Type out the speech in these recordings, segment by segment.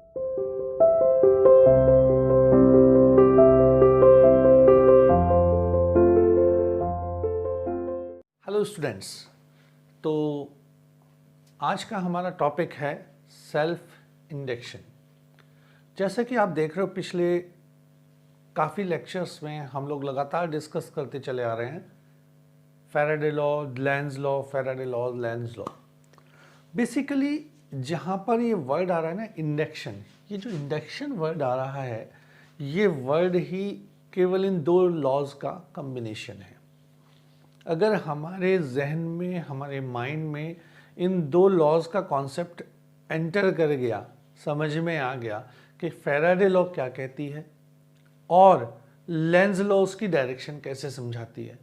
Hello students, तो आज का हमारा टॉपिक है सेल्फ इंडक्शन। जैसा कि आप देख रहे हो, पिछले काफ़ी लेक्चर्स में हम लोग लगातार डिस्कस करते चले आ रहे हैं Faraday law, Lenz law, Faraday law, Lenz law. Basically जहाँ पर ये वर्ड आ रहा है ना, इंडक्शन, ये जो इंडक्शन वर्ड आ रहा है, ये वर्ड ही केवल इन दो लॉज का कॉम्बिनेशन है। अगर हमारे जहन में, हमारे माइंड में इन दो लॉज का कॉन्सेप्ट एंटर कर गया, समझ में आ गया कि फैराडे लॉ क्या कहती है और लेंज लॉ उसकी डायरेक्शन कैसे समझाती है,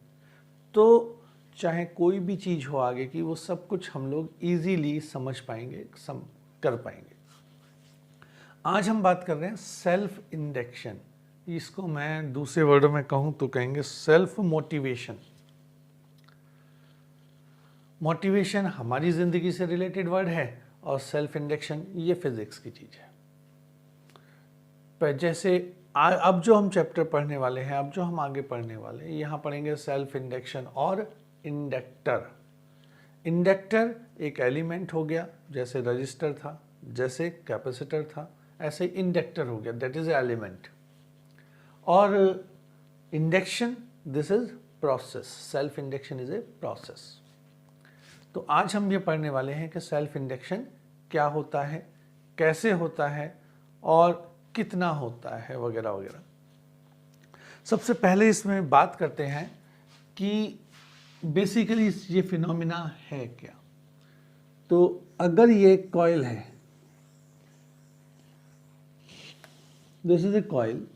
तो चाहे कोई भी चीज़ हो आगे की, वो सब कुछ हम लोग इजीली समझ पाएंगे, कर पाएंगे। आज हम बात कर रहे हैं सेल्फ इंडक्शन। इसको मैं दूसरे वर्ड में कहूँ तो कहेंगे सेल्फ मोटिवेशन। मोटिवेशन हमारी ज़िंदगी से रिलेटेड वर्ड है और सेल्फ इंडक्शन ये फिज़िक्स की चीज़ है। पर जैसे अब जो हम चैप्टर पढ़ने वाले हैं, अब जो हम आगे पढ़ने वाले हैं, यहाँ पढ़ेंगे सेल्फ इंडक्शन और इंडक्टर। इंडक्टर एक एलिमेंट हो गया, जैसे रजिस्टर था, जैसे कैपेसिटर था, ऐसे इंडक्टर हो गया, दैट इज़ एलिमेंट। और induction, this is process. Self induction is a process. तो आज हम ये पढ़ने वाले हैं कि सेल्फ इंडक्शन क्या होता है, कैसे होता है और कितना होता है, वगैरह वगैरह। सबसे पहले इसमें बात करते हैं कि बेसिकली ये फिनोमिना है क्या। तो अगर ये कॉइल है, दिस इज ए कॉइल,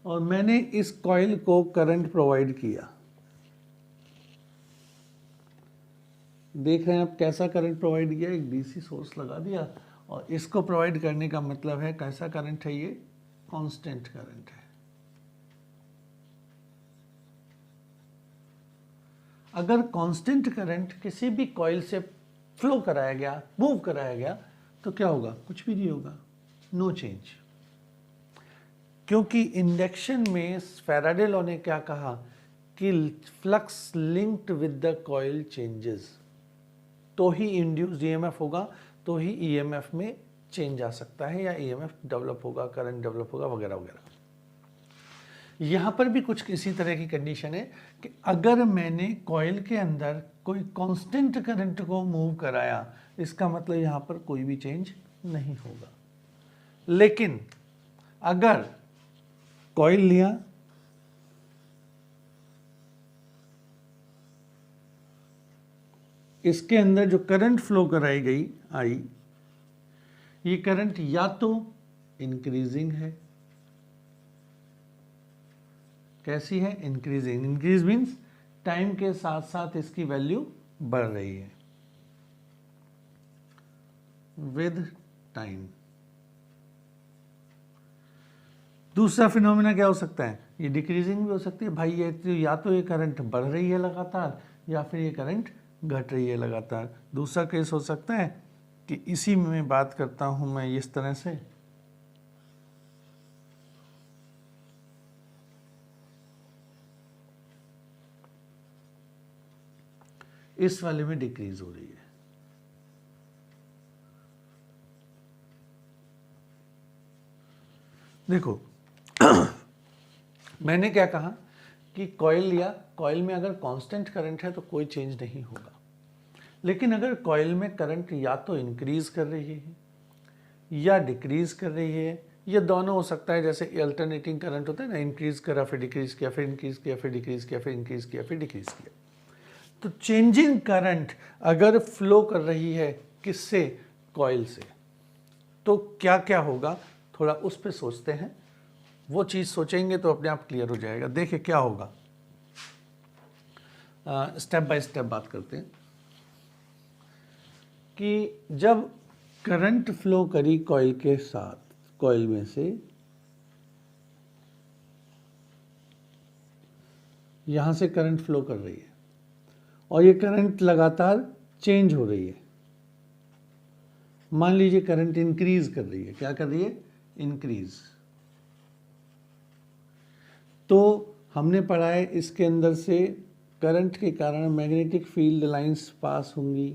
और मैंने इस कॉइल को करंट प्रोवाइड किया, देख रहे हैं आप कैसा करंट प्रोवाइड किया, एक डीसी सोर्स लगा दिया, और इसको प्रोवाइड करने का मतलब है कैसा करंट है, ये कांस्टेंट करंट है। अगर कांस्टेंट करंट किसी भी कॉइल से फ्लो कराया गया, मूव कराया गया, तो क्या होगा, कुछ भी नहीं होगा, नो चेंज। क्योंकि इंडक्शन में फैराडे लॉ ने क्या कहा कि flux linked with the coil changes, तो ही इंड्यूस्ड ईएमएफ होगा, तो ही ईएमएफ में चेंज आ सकता है, या ईएमएफ डेवलप होगा, करंट डेवलप होगा, वगैरह वगैरह। यहाँ पर भी कुछ इसी तरह की कंडीशन है कि अगर मैंने कॉइल के अंदर कोई कांस्टेंट करंट को मूव कराया, इसका मतलब यहाँ पर कोई भी चेंज नहीं होगा। लेकिन अगर कॉइल लिया, इसके अंदर जो करंट फ्लो कराई गई आई, ये करंट या तो इंक्रीजिंग है, कैसी है, इंक्रीजिंग। इंक्रीज मीन्स टाइम के साथ साथ इसकी वैल्यू बढ़ रही है, विद टाइम। दूसरा फिनोमिना क्या हो सकता है, ये डिक्रीजिंग भी हो सकती है। भाई ये तो या तो ये करंट बढ़ रही है लगातार, या फिर ये करंट घट रही है लगातार। दूसरा केस हो सकता है कि इसी में बात करता हूं मैं इस तरह से, इस वाले में डिक्रीज हो रही है। देखो मैंने क्या कहा कि कॉइल लिया, कॉइल में अगर कांस्टेंट करंट है तो कोई चेंज नहीं होगा। लेकिन अगर कॉइल में करंट या तो इंक्रीज कर रही है या डिक्रीज कर रही है, ये दोनों हो सकता है। जैसे अल्टरनेटिंग करंट होता है ना, इंक्रीज करा फिर डिक्रीज किया, फिर इंक्रीज किया, फिर डिक्रीज किया, फिर इंक्रीज किया, फिर डिक्रीज किया। तो चेंजिंग करंट अगर फ्लो कर रही है किससे, कॉइल से, तो क्या क्या होगा, थोड़ा उस पर सोचते हैं। वो चीज़ सोचेंगे तो अपने आप क्लियर हो जाएगा। देखिए क्या होगा, स्टेप बाय स्टेप बात करते हैं कि जब करंट फ्लो करी कॉइल के साथ, कॉइल में से यहाँ से करंट फ्लो कर रही है और ये करंट लगातार चेंज हो रही है, मान लीजिए करंट इंक्रीज कर रही है, क्या कर रही है, इंक्रीज। तो हमने पढ़ा है इसके अंदर से करंट के कारण मैग्नेटिक फील्ड लाइंस पास होंगी।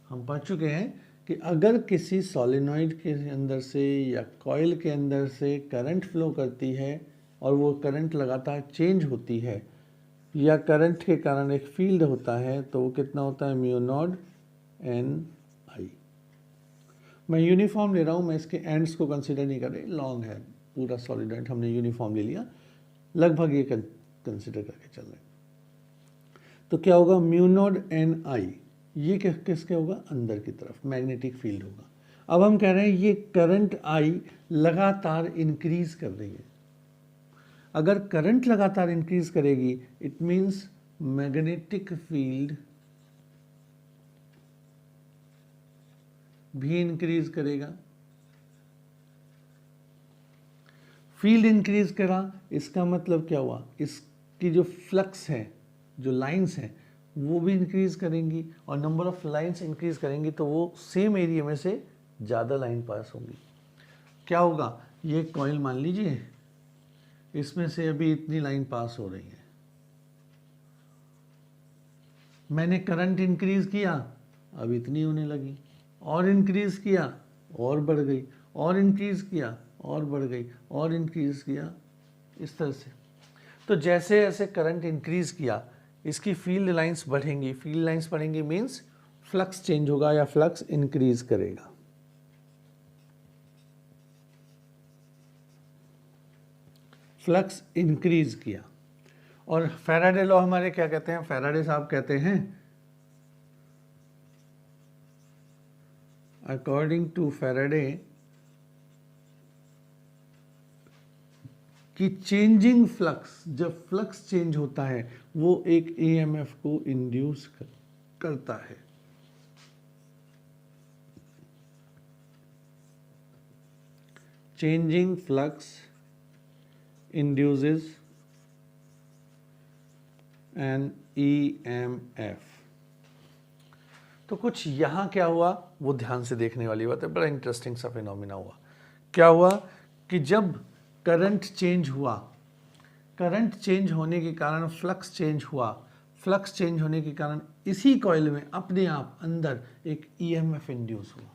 हम पढ़ चुके हैं कि अगर किसी सोलेनॉइड के अंदर से या कॉइल के अंदर से करंट फ्लो करती है और वो करंट लगातार चेंज होती है या करंट के कारण एक फील्ड होता है, तो वो कितना होता है, म्यू नॉट एन आई। मैं यूनिफॉर्म ले रहा हूँ, मैं इसके एंड्स को कंसिडर नहीं कर रही, लॉन्ग है पूरा सॉलिडॉइड, हमने यूनिफॉर्म ले लिया, लगभग ये कंसिडर करके चल रहे हैं। तो क्या होगा, म्यू नॉट एन आई, ये किसके होगा, अंदर की तरफ मैग्नेटिक फील्ड होगा। अब हम कह रहे हैं ये करंट आई लगातार इंक्रीज कर रही है। अगर करंट लगातार इंक्रीज करेगी इट मींस मैग्नेटिक फील्ड भी इंक्रीज करेगा। फील्ड इंक्रीज करा, इसका मतलब क्या हुआ, इसकी जो फ्लक्स है, जो लाइंस हैं वो भी इंक्रीज करेंगी, और नंबर ऑफ लाइंस इंक्रीज करेंगी तो वो सेम एरिया में से ज़्यादा लाइन पास होंगी। क्या होगा, ये कॉइल मान लीजिए इसमें से अभी इतनी लाइन पास हो रही है, मैंने करंट इंक्रीज किया, अब इतनी होने लगी, और इंक्रीज किया और बढ़ गई, और इंक्रीज किया और बढ़ गई, और इंक्रीज किया, इस तरह से। तो जैसे जैसे करंट इंक्रीज किया इसकी फील्ड लाइंस बढ़ेंगी, फील्ड लाइंस बढ़ेंगी मींस फ्लक्स चेंज होगा या फ्लक्स इंक्रीज करेगा। फ्लक्स इंक्रीज किया। और फैराडे लॉ हमारे क्या कहते हैं, फैराडे साहब कहते हैं अकॉर्डिंग टू फैराडे कि चेंजिंग फ्लक्स, जब फ्लक्स चेंज होता है वो एक ईएमएफ को इंड्यूस करता है। Changing flux induces an EMF. तो कुछ यहां क्या हुआ वो ध्यान से देखने वाली बात है, बड़ा इंटरेस्टिंग सा फिनोमिना हुआ। क्या हुआ कि जब करंट चेंज हुआ, करंट चेंज होने के कारण फ्लक्स चेंज हुआ, फ्लक्स चेंज होने के कारण इसी कॉइल में अपने आप अंदर एक ईएमएफ इंड्यूस हुआ,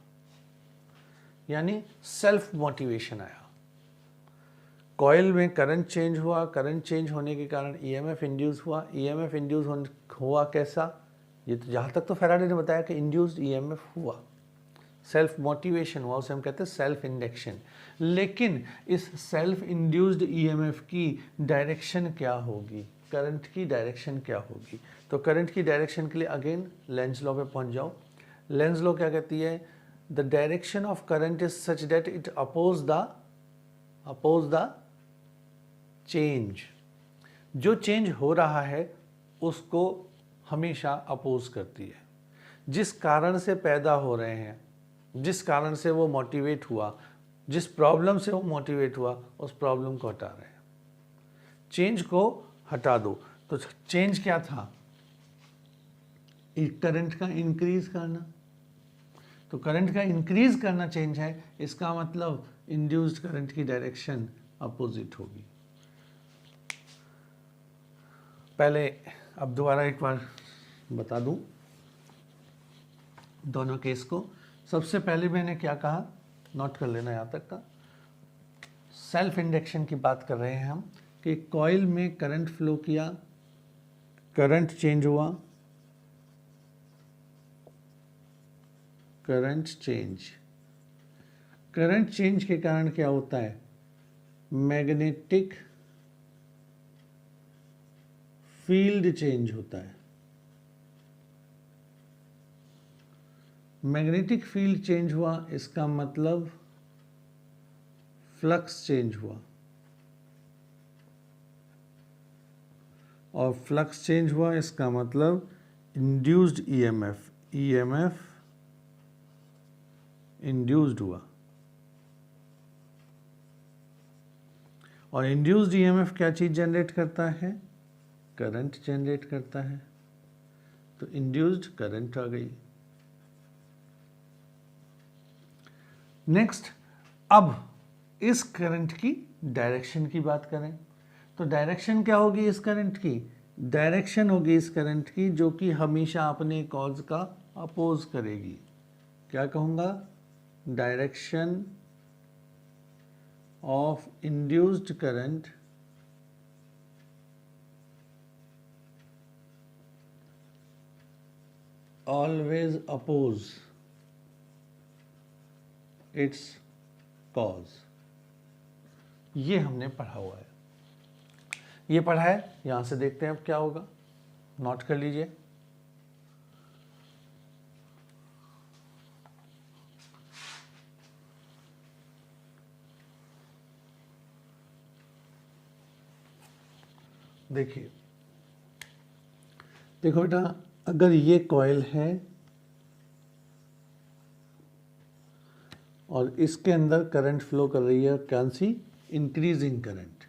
यानी सेल्फ मोटिवेशन आया। कॉइल में करंट चेंज हुआ, करंट चेंज होने के कारण ईएमएफ इंड्यूस हुआ। ईएमएफ इंड्यूस हुआ कैसा, ये तो जहाँ तक तो फैराडे ने बताया कि इंड्यूस्ड ईएमएफ हुआ, सेल्फ मोटिवेशन हुआ, उसे हम कहते हैं सेल्फ इंडक्शन। लेकिन इस सेल्फ इंड्यूस्ड ईएमएफ की डायरेक्शन क्या होगी, करंट की डायरेक्शन क्या होगी। तो करंट की डायरेक्शन के लिए अगेन लेंज लॉ पे पहुंच जाओ। लेंज लॉ क्या कहती है, the direction of current is such that it oppose the change. जो चेंज हो रहा है उसको हमेशा अपोज करती है। जिस कारण से पैदा हो रहे हैं, जिस कारण से वो मोटिवेट हुआ, जिस प्रॉब्लम से वो मोटिवेट हुआ, उस प्रॉब्लम को हटा रहे हैं, चेंज को हटा दो। तो चेंज क्या था, करंट का इंक्रीज करना। तो करंट का इंक्रीज करना चेंज है, इसका मतलब इंड्यूस्ड करंट की डायरेक्शन अपोजिट होगी। पहले अब दोबारा एक बार बता दूं दोनों केस को। सबसे पहले मैंने क्या कहा, नोट कर लेना यहाँ तक का। सेल्फ इंडक्शन की बात कर रहे हैं हम कि कॉइल में करंट फ्लो किया, करंट चेंज हुआ, करंट चेंज के कारण क्या होता है, मैग्नेटिक फील्ड चेंज होता है। मैग्नेटिक फील्ड चेंज हुआ, इसका मतलब फ्लक्स चेंज हुआ, और फ्लक्स चेंज हुआ इसका मतलब इंड्यूस्ड ईएमएफ इंड्यूस्ड हुआ। और इंड्यूस्ड ईएमएफ क्या चीज जनरेट करता है, करंट जनरेट करता है। तो इंड्यूस्ड करंट आ गई। नेक्स्ट, अब इस करंट की डायरेक्शन की बात करें तो डायरेक्शन क्या होगी इस करंट की? डायरेक्शन होगी इस करंट की जो कि हमेशा अपने कॉज का अपोज करेगी। क्या कहूँगा? Direction of induced current always oppose its cause. ये हमने पढ़ा हुआ है, ये पढ़ा है। यहां से देखते हैं अब क्या होगा, नोट कर लीजिए। देखिए, देखो बेटा, अगर ये कॉइल है और इसके अंदर करंट फ्लो कर रही है, कौन सी? Increasing current.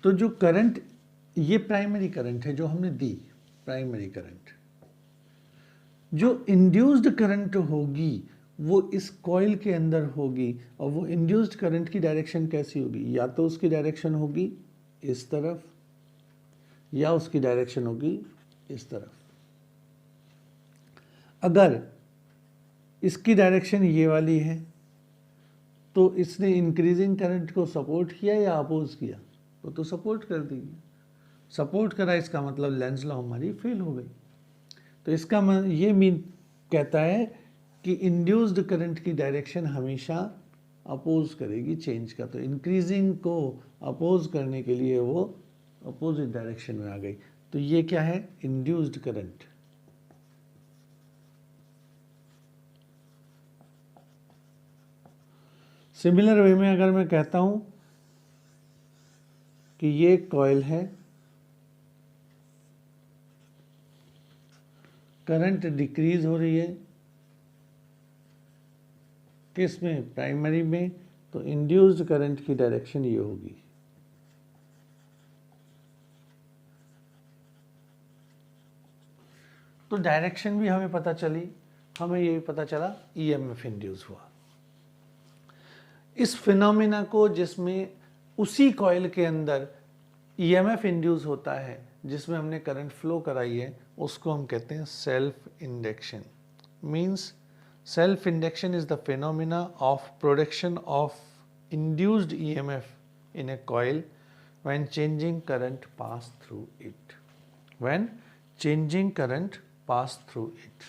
तो जो करंट, ये प्राइमरी करंट है जो हमने दी, प्राइमरी करंट। जो इंड्यूस्ड करंट होगी वो इस कॉइल के अंदर होगी, और वो इंड्यूस्ड करंट की डायरेक्शन कैसी होगी? या तो उसकी डायरेक्शन होगी इस तरफ, या उसकी डायरेक्शन होगी इस तरफ। अगर इसकी डायरेक्शन ये वाली है तो इसने इंक्रीजिंग करंट को सपोर्ट किया या अपोज किया? वो तो सपोर्ट कर देगी। सपोर्ट करा, इसका मतलब लेंज लॉ हमारी फेल हो गई। तो इसका ये मीन कहता है कि इंड्यूस्ड करंट की डायरेक्शन हमेशा अपोज करेगी चेंज का। तो इंक्रीजिंग को अपोज करने के लिए वो अपोजिट डायरेक्शन में आ गई। तो ये क्या है? Induced current. सिमिलर वे में अगर मैं कहता हूं कि ये कॉइल है, करंट डिक्रीज हो रही है, किस में? प्राइमरी में। तो इंड्यूस्ड करंट की डायरेक्शन ये होगी। तो डायरेक्शन भी हमें पता चली, हमें ये भी पता चला ईएमएफ इंड्यूस हुआ। इस फिनोमिना को, जिसमें उसी कॉइल के अंदर ईएमएफ इंड्यूस होता है जिसमें हमने करंट फ्लो कराई है, उसको हम कहते हैं self induction. Means self induction is the phenomena of production of induced EMF in a coil when changing current pass through it. When changing current pass through it.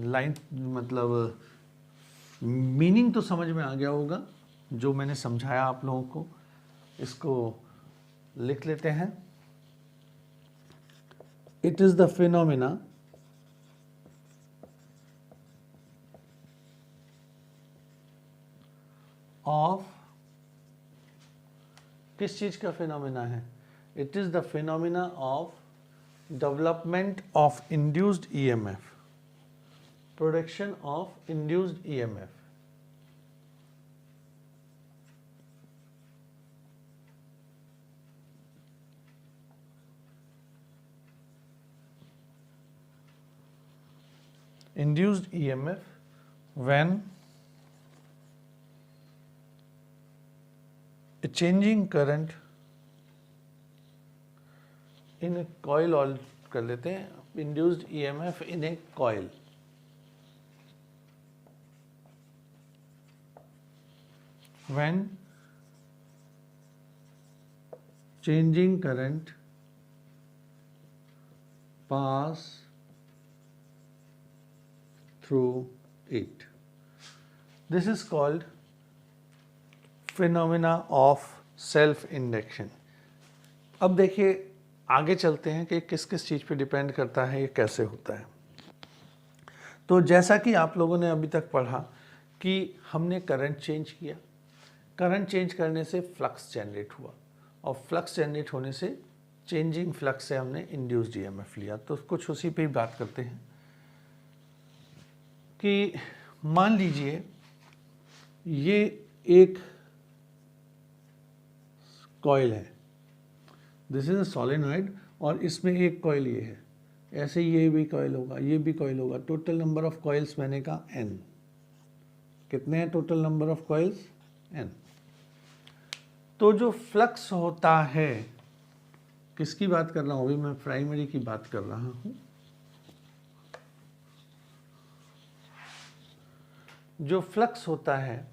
Line मतलब meaning तो समझ में आ गया होगा जो मैंने समझाया आप लोगों को। इसको लिख लेते हैं। It is the phenomena of, किस चीज का फिनोमिना है? It is the phenomena of development of induced EMF, production of induced EMF. induced EMF when a changing current in a coil, और कर लेते हैं induced EMF in a coil when changing current pass through it. This is called phenomena of self induction. अब देखिए आगे चलते हैं कि किस किस चीज़ पे डिपेंड करता है, ये कैसे होता है। तो जैसा कि आप लोगों ने अभी तक पढ़ा कि हमने करंट चेंज किया, करंट चेंज करने से फ्लक्स जनरेट हुआ, और फ्लक्स जनरेट होने से चेंजिंग फ्लक्स से हमने इंड्यूस्ड ईएमएफ लिया। तो कुछ उसी पे ही बात करते हैं कि मान लीजिए ये एक कॉइल है, दिस इज अ सोलेनॉइड, और इसमें एक कॉइल ये है, ऐसे ये भी कॉइल होगा, ये भी कॉइल होगा। टोटल नंबर ऑफ कॉइल्स मैंने कहा n। कितने हैं total number of coils? n। तो जो फ्लक्स होता है, किसकी बात कर रहा हूं अभी मैं? प्राइमरी की बात कर रहा हूं। जो फ्लक्स होता है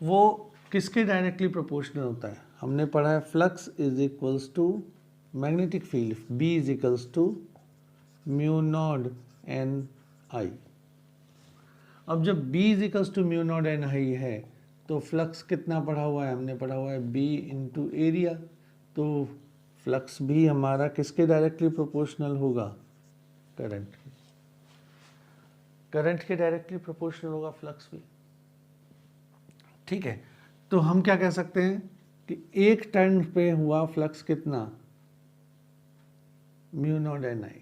वो किसके डायरेक्टली प्रोपोर्शनल होता है? हमने पढ़ा है flux is equals to magnetic field, B is equals to mu not N I. अब जब B is equals to mu not N I है तो फ्लक्स कितना पढ़ा हुआ है? हमने पढ़ा हुआ है B इंटू एरिया। तो फ्लक्स भी हमारा किसके डायरेक्टली प्रोपोर्शनल होगा? करंट। करंट के डायरेक्टली प्रोपोर्शनल होगा फ्लक्स भी। ठीक है, तो हम क्या कह सकते हैं कि एक टर्न पे हुआ फ्लक्स कितना? म्यू नॉट एन आई।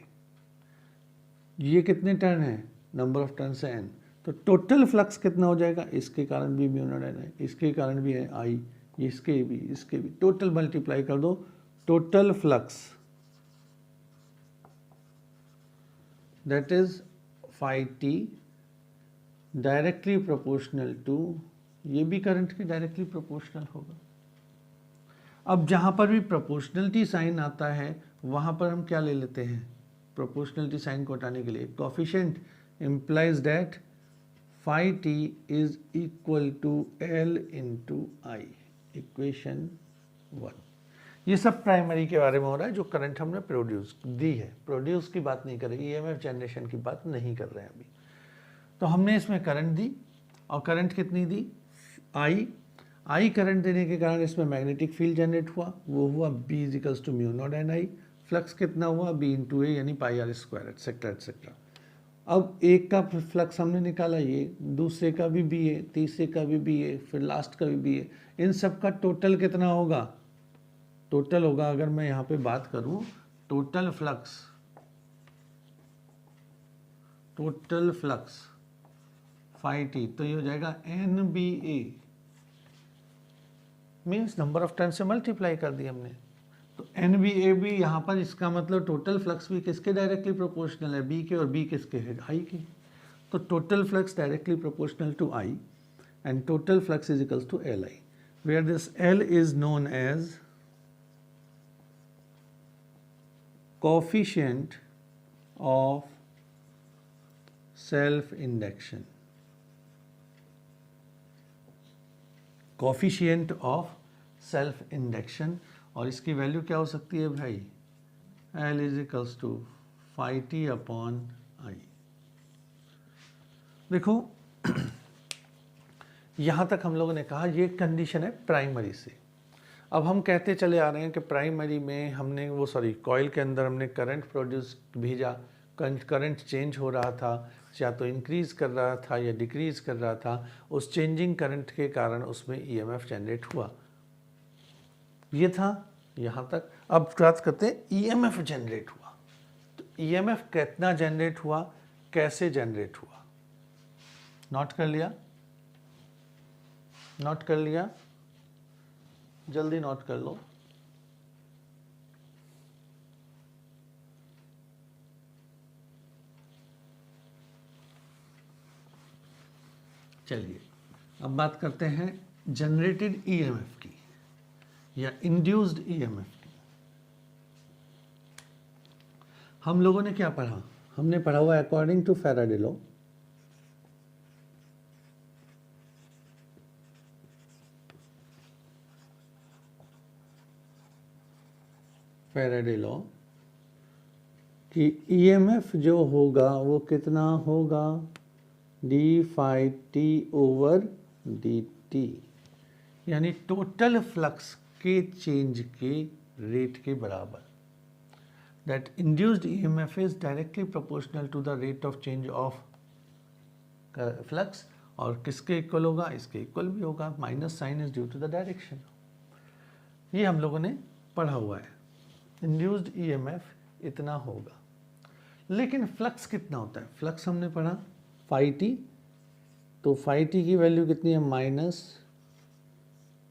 ये कितने टर्न है? नंबर ऑफ टर्न से n। तो टोटल फ्लक्स कितना हो जाएगा? इसके कारण भी म्यू नॉट एन आई, इसके कारण भी है आई, इसके भी टोटल मल्टीप्लाई कर दो। Total flux that is phi T directly proportional to, ये भी करंट के डायरेक्टली प्रोपोर्शनल होगा। अब जहां पर भी प्रोपोर्शनलिटी साइन आता है वहां पर हम क्या ले लेते हैं? प्रोपोर्शनलिटी साइन को हटाने के लिए coefficient implies that phi t is equal to L into I, equation 1। ये सब प्राइमरी के बारे में हो रहा है, जो करंट हमने प्रोड्यूस दी है। प्रोड्यूस की बात नहीं कर रहे, ईएमएफ जनरेशन की बात नहीं कर रहे हैं अभी। तो हमने इसमें करंट दी, और करंट कितनी दी? आई करंट देने के कारण इसमें मैग्नेटिक फील्ड जनरेट हुआ, वो हुआ B is equals to mu not N I. Flux कितना हुआ? B इंटू ए यानी pi R square etcetera etcetera. अब एक का फ्लक्स हमने निकाला, ये दूसरे का भी B है, तीसरे का भी B है, फिर लास्ट का भी B है। इन सब का टोटल कितना होगा? टोटल होगा, अगर मैं यहाँ पे बात करूँ टोटल फ्लक्स फाई टी, तो ये हो जाएगा NBA, means number of turn से मल्टीप्लाई कर दिया हमने। तो NBA भी यहाँ पर, इसका मतलब टोटल फ्लक्स भी किसके डायरेक्टली प्रोपोर्शनल है? B के, और B किसके है? I के। तो total flux directly proportional to I and total flux is equals to LI, where this L is known as coefficient of self induction. Coefficient of self induction, और इसकी value क्या हो सकती है भाई? L is equals to phi T upon I. देखो यहां तक हम लोगों ने कहा ये कंडीशन है प्राइमरी से। अब हम कहते चले आ रहे हैं कि प्राइमरी में हमने वो कॉइल के अंदर हमने करंट प्रोड्यूस भेजा, करंट चेंज हो रहा था, या तो इंक्रीज कर रहा था या डिक्रीज कर रहा था। उस चेंजिंग करंट के कारण उसमें ईएमएफ जनरेट हुआ। ये था यहाँ तक। अब बात करते हैं ईएमएफ जनरेट हुआ। तो ईएमएफ कितना जनरेट हुआ, कैसे जनरेट हुआ? नोट कर लिया? नोट कर लिया? जल्दी नोट कर लो। चलिए अब बात करते हैं जनरेटेड ईएमएफ की या इंड्यूस्ड ईएमएफ की। हम लोगों ने क्या पढ़ा? हमने पढ़ा हुआ अकॉर्डिंग टू फैराडे लॉ, कि ईएमएफ जो होगा वो कितना होगा? D phi T over D T, यानी टोटल फ्लक्स के चेंज के रेट के बराबर। That induced EMF is directly proportional to the rate of change of flux, और किसके इक्वल होगा? इसके इक्वल भी होगा। Minus sign is due to the direction. ये हम लोगों ने पढ़ा हुआ है। इंड्यूस्ड ईएमएफ इतना होगा, लेकिन फ्लक्स कितना होता है? फ्लक्स हमने पढ़ा फाई टी, तो फाई टी की वैल्यू कितनी है? Minus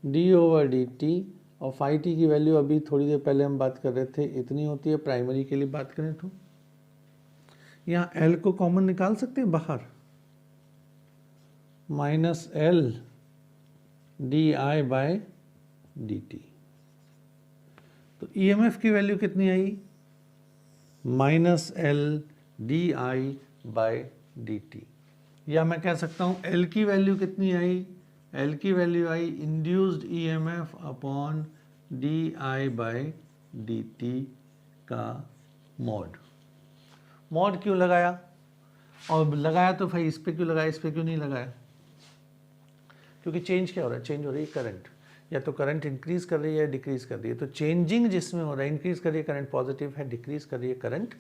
D over D T, और फाई टी की वैल्यू अभी थोड़ी देर पहले हम बात कर रहे थे इतनी होती है प्राइमरी के लिए बात करें तो। यहाँ एल को कॉमन निकाल सकते हैं बाहर, minus L D I by D T. तो ईएमएफ की वैल्यू कितनी आई, minus L D I by D T. या मैं कह सकता हूँ एल की वैल्यू कितनी आई, एल की वैल्यू आई induced EMF upon D I by D T का मॉड। मॉड क्यों लगाया, और लगाया तो भाई इस पे क्यों लगाया, इस पे क्यों नहीं लगाया, क्योंकि चेंज क्या हो रहा है, चेंज हो रही है करंट, या तो करंट इंक्रीज कर रही है या डिक्रीज कर रही है। तो चेंजिंग जिसमें हो रहा है, इंक्रीज कर रही है करंट पॉजिटिव है, डिक्रीज कर रही है करंट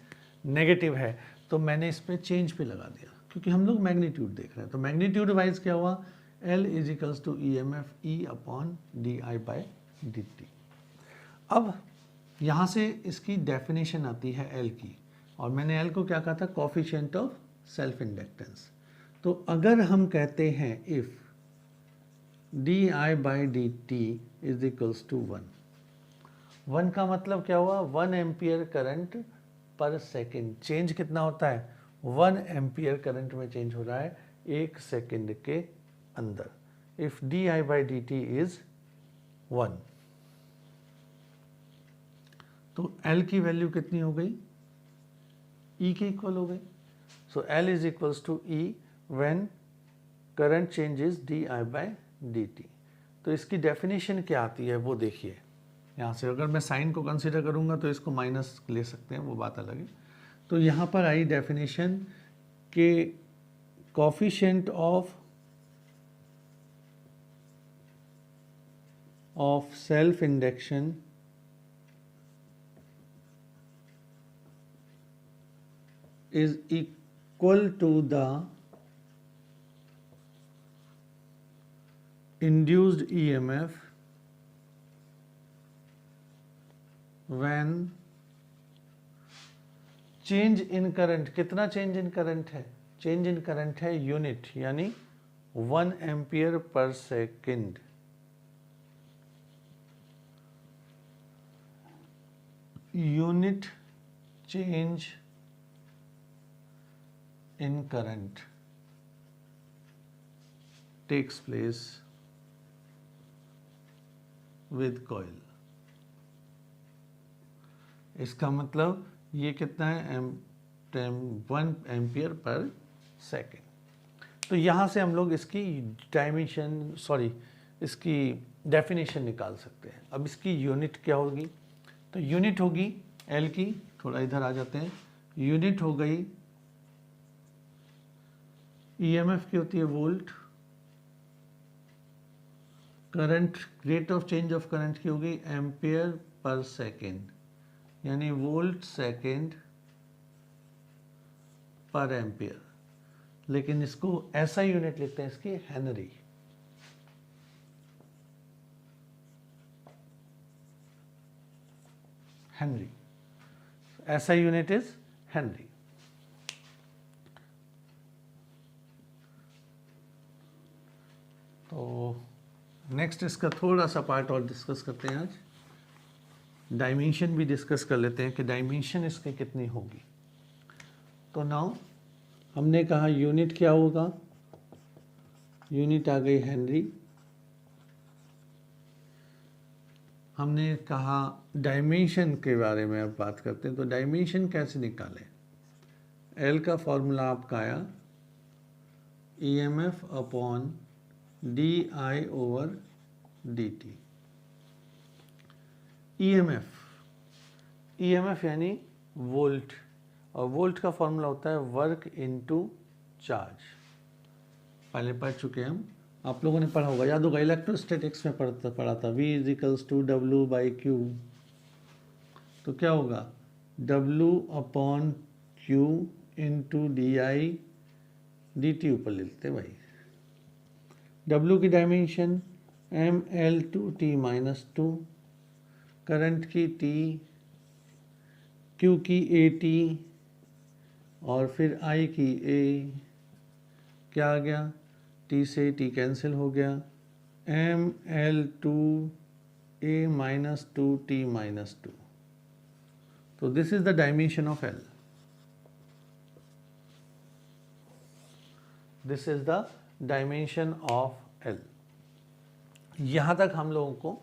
नेगेटिव है, तो मैंने इस पर चेंज पे लगा दिया, क्योंकि हम लोग मैग्नीट्यूड देख रहे हैं। तो मैग्नीट्यूड वाइज क्या हुआ, L is equals to E M F E upon D I by D T. अब यहाँ से इसकी डेफिनेशन आती है L की, और मैंने L को क्या कहा था, कोफिशिएंट ऑफ सेल्फ इंडक्टेंस। तो अगर हम कहते हैं if D I by D T is equals to 1 का मतलब क्या हुआ, 1 ampere current per second. Change कितना होता है, 1 एम्पियर करंट में चेंज हो रहा है 1 सेकेंड के अंदर। If D I by D T is 1, तो L की वैल्यू कितनी हो गई, E के इक्वल हो गई। So L is equals to E when current changes D I by D T. तो इसकी डेफिनेशन क्या आती है वो देखिए, यहाँ से अगर मैं साइन को कंसीडर करूँगा तो इसको माइनस ले सकते हैं, वो बात अलग है। तो यहाँ पर आई डेफिनेशन के coefficient of self induction is equal to the induced EMF when change in current। कितना चेंज इन करंट है, चेंज इन करंट है यूनिट, यानी 1 ampere per second. Unit change in current takes place with coil। इसका मतलब ये कितना है, 1 ampere per second. तो यहाँ से हम लोग इसकी इसकी डेफिनेशन निकाल सकते हैं। अब इसकी यूनिट क्या होगी, तो यूनिट होगी L की, थोड़ा इधर आ जाते हैं, यूनिट हो गई ईएमएफ की होती है volt, current rate of change of current की होगी एम्पियर पर सेकेंड, यानी वोल्ट सेकेंड पर एम्पियर। लेकिन इसको ऐसा यूनिट लिखते हैं इसकी, हेनरी। हेनरी ऐसा यूनिट इज हेनरी। तो नेक्स्ट इसका थोड़ा सा पार्ट और डिस्कस करते हैं आज, डायमेंशन भी डिस्कस कर लेते हैं कि डायमेंशन इसके कितनी होगी। तो नाउ हमने कहा यूनिट क्या होगा, यूनिट आ गई हेनरी। हमने कहा डायमेंशन के बारे में अब बात करते हैं। तो डायमेंशन कैसे निकालें, एल का फॉर्मूला आपका आया ईएमएफ अपॉन डी आई ओवर डी टी। ईएमएफ यानी वोल्ट, और वोल्ट का फॉर्मूला होता है वर्क इनटू चार्ज। पहले पढ़ चुके हम, आप लोगों ने पढ़ा होगा, याद होगा, इलेक्ट्रोस्टैटिक्स में पढ़ा था। V is equals to W by Q. तो क्या होगा, W upon Q into D I D T ऊपर ले लेते भाई। W की डायमेंशन ML2T माइनस 2, करंट की T, Q की AT, और फिर I की A। क्या आ गया, T से T कैंसिल हो गया, ML2A माइनस 2T माइनस 2। तो this is the dimension of L। This is the dimension of L. यहाँ तक हम लोगों को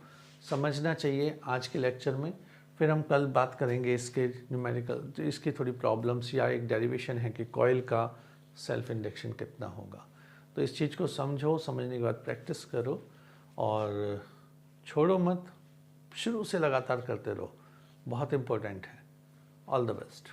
समझना चाहिए आज के लेक्चर में। फिर हम कल बात करेंगे इसके न्यूमेरिकल, इसकी थोड़ी प्रॉब्लम्स या एक डेरिवेशन है कि कॉइल का सेल्फ इंडक्शन कितना होगा। तो इस चीज़ को समझो, समझने के बाद प्रैक्टिस करो और छोड़ो मत, शुरू से लगातार करते रहो, बहुत इम्पोर्टेंट है। All the best.